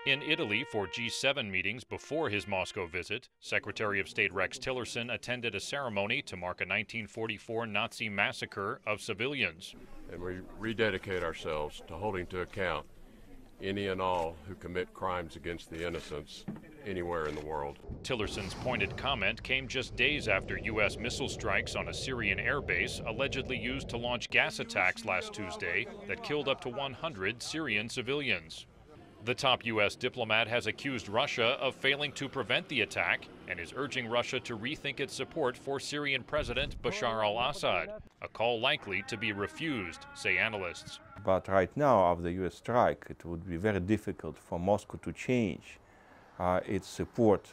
In Italy for G7 meetings before his Moscow visit, Secretary of State Rex Tillerson attended a ceremony to mark a 1944 Nazi massacre of civilians. And we rededicate ourselves to holding to account any and all who commit crimes against the innocents anywhere in the world. Tillerson's pointed comment came just days after U.S. missile strikes on a Syrian airbase allegedly used to launch gas attacks last Tuesday that killed up to 100 Syrian civilians. The top U.S. diplomat has accused Russia of failing to prevent the attack and is urging Russia to rethink its support for Syrian President Bashar al-Assad, a call likely to be refused, say analysts. But right now, after the U.S. strike, it would be very difficult for Moscow to change its support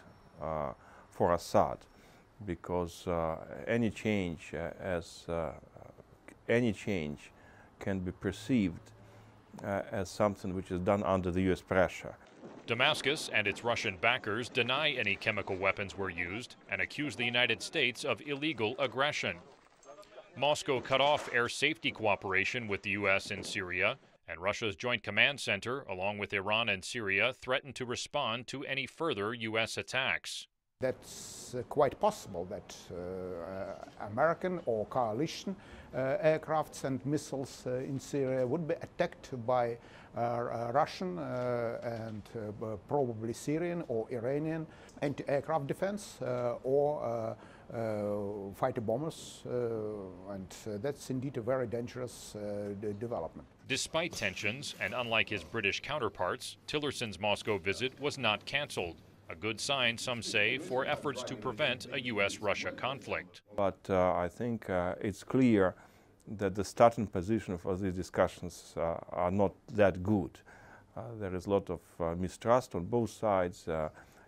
for Assad, because any change can be perceived as something which is done under the U.S. pressure. Damascus and its Russian backers deny any chemical weapons were used and accuse the United States of illegal aggression. Moscow cut off air safety cooperation with the U.S. in Syria, and Russia's Joint Command Center, along with Iran and Syria, threatened to respond to any further U.S. attacks. That's quite possible that American or coalition aircrafts and missiles in Syria would be attacked by Russian and probably Syrian or Iranian anti-aircraft defense or fighter bombers, and that's indeed a very dangerous development. Despite tensions, and unlike his British counterparts, Tillerson's Moscow visit was not cancelled. A good sign, some say, for efforts to prevent a U.S.-Russia conflict. But I think it's clear that the starting position for these discussions are not that good. There is a lot of mistrust on both sides,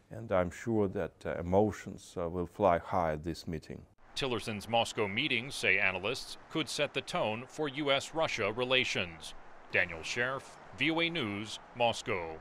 and I'm sure that emotions will fly high at this meeting. Tillerson's Moscow meetings, say analysts, could set the tone for U.S.-Russia relations. Daniel Schearf, VOA News, Moscow.